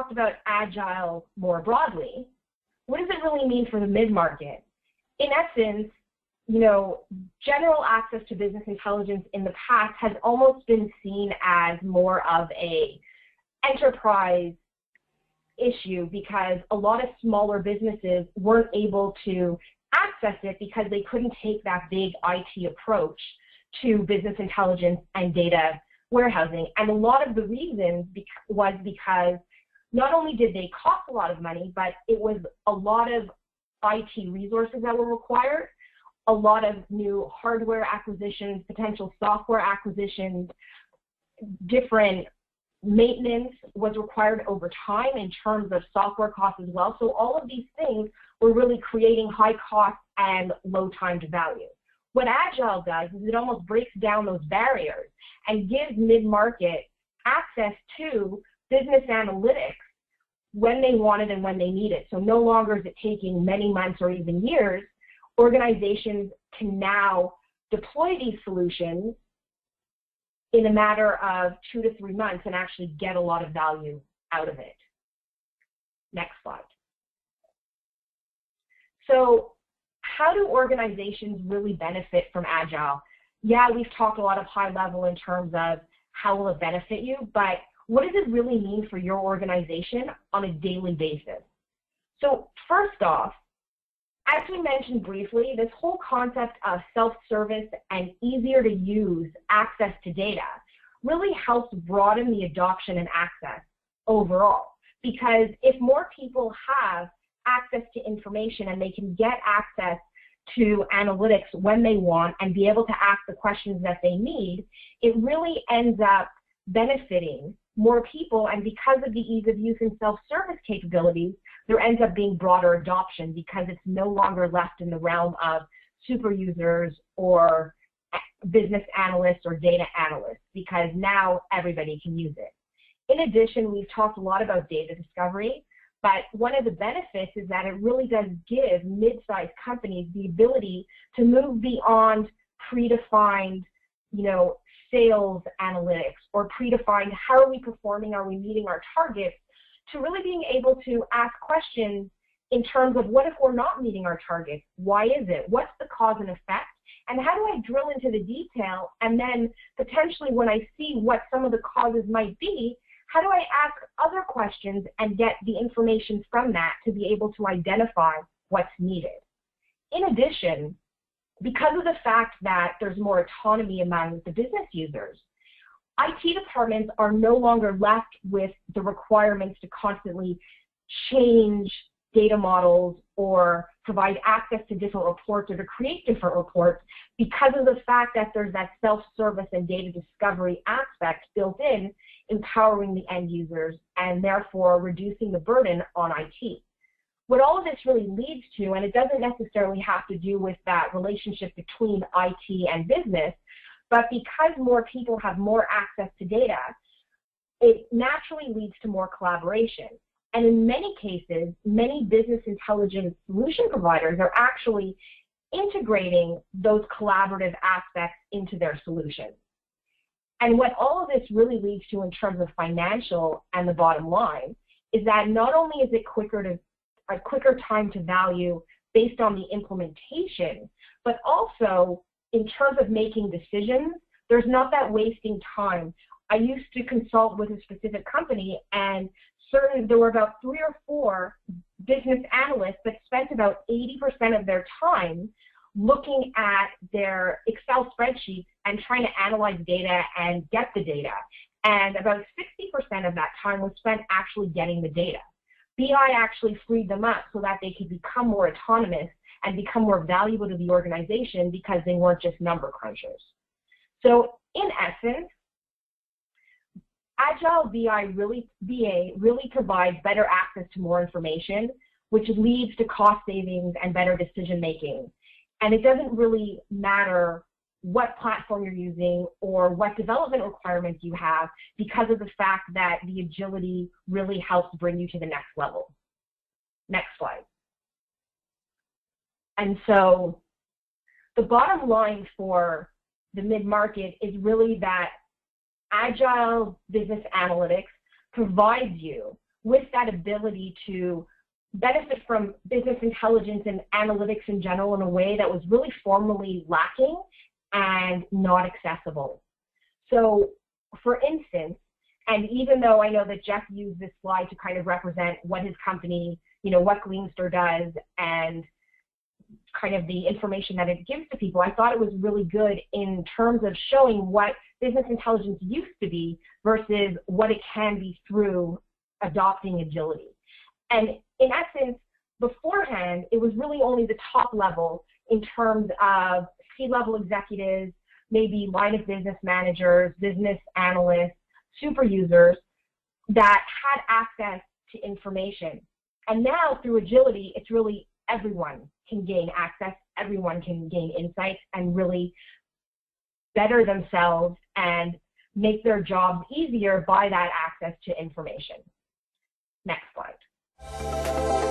talked about Agile more broadly, what does it really mean for the mid-market? In essence, you know, general access to business intelligence in the past has almost been seen as more of a enterprise issue because a lot of smaller businesses weren't able to access it because they couldn't take that big IT approach to business intelligence and data warehousing. And a lot of the reasons was because not only did they cost a lot of money, but it was a lot of IT resources that were required, a lot of new hardware acquisitions, potential software acquisitions, different maintenance was required over time in terms of software costs as well. So all of these things were really creating high cost and low time to value. What Agile does is it almost breaks down those barriers and gives mid-market access to business analytics when they want it and when they need it. So no longer is it taking many months or even years. Organizations can now deploy these solutions in a matter of 2 to 3 months and actually get a lot of value out of it. Next slide. So how do organizations really benefit from Agile? Yeah, we've talked a lot of high level in terms of how will it benefit you, but what does it really mean for your organization on a daily basis? So first off, as we mentioned briefly, this whole concept of self-service and easier to use access to data really helps broaden the adoption and access overall. Because if more people have access to information and they can get access to analytics when they want and be able to ask the questions that they need, it really ends up benefiting more people, and because of the ease of use and self-service capabilities, there ends up being broader adoption because it's no longer left in the realm of super users or business analysts or data analysts, because now everybody can use it. In addition, we've talked a lot about data discovery, but one of the benefits is that it really does give mid-sized companies the ability to move beyond predefined, sales analytics or predefined how are we performing, are we meeting our targets, to really being able to ask questions in terms of what if we're not meeting our targets, why is it, what's the cause and effect, and how do I drill into the detail, and then potentially when I see what some of the causes might be, how do I ask other questions and get the information from that to be able to identify what's needed. In addition, because of the fact that there's more autonomy among the business users, IT departments are no longer left with the requirements to constantly change data models or provide access to different reports or to create different reports, because of the fact that there's that self-service and data discovery aspect built in, empowering the end users and therefore reducing the burden on IT. What all of this really leads to, and it doesn't necessarily have to do with that relationship between IT and business, but because more people have more access to data, it naturally leads to more collaboration. And in many cases, many business intelligence solution providers are actually integrating those collaborative aspects into their solutions. And what all of this really leads to in terms of financial and the bottom line is that not only is it a quicker time to value based on the implementation, but also in terms of making decisions, there's not that wasting time. I used to consult with a specific company, and there were about 3 or 4 business analysts that spent about 80% of their time looking at their Excel spreadsheets and trying to analyze data and get the data. And about 60% of that time was spent actually getting the data. BI actually freed them up so that they could become more autonomous and become more valuable to the organization because they weren't just number crunchers. So in essence, Agile BA really provides better access to more information, which leads to cost savings and better decision making. And it doesn't really matter what platform you're using or what development requirements you have, because of the fact that the agility really helps bring you to the next level. Next slide. And so the bottom line for the mid-market is really that Agile Business Analytics provides you with that ability to benefit from business intelligence and analytics in general in a way that was really formerly lacking and not accessible. So, for instance, and even though I know that Jeff used this slide to kind of represent what his company, what Gleanster does and kind of the information that it gives to people, I thought it was really good in terms of showing what business intelligence used to be versus what it can be through adopting agility. And in essence, beforehand, it was really only the top level in terms of C-level executives, maybe line of business managers, business analysts, super users that had access to information. And now through agility, it's really everyone can gain access, everyone can gain insights and really better themselves and make their jobs easier by that access to information. Next slide.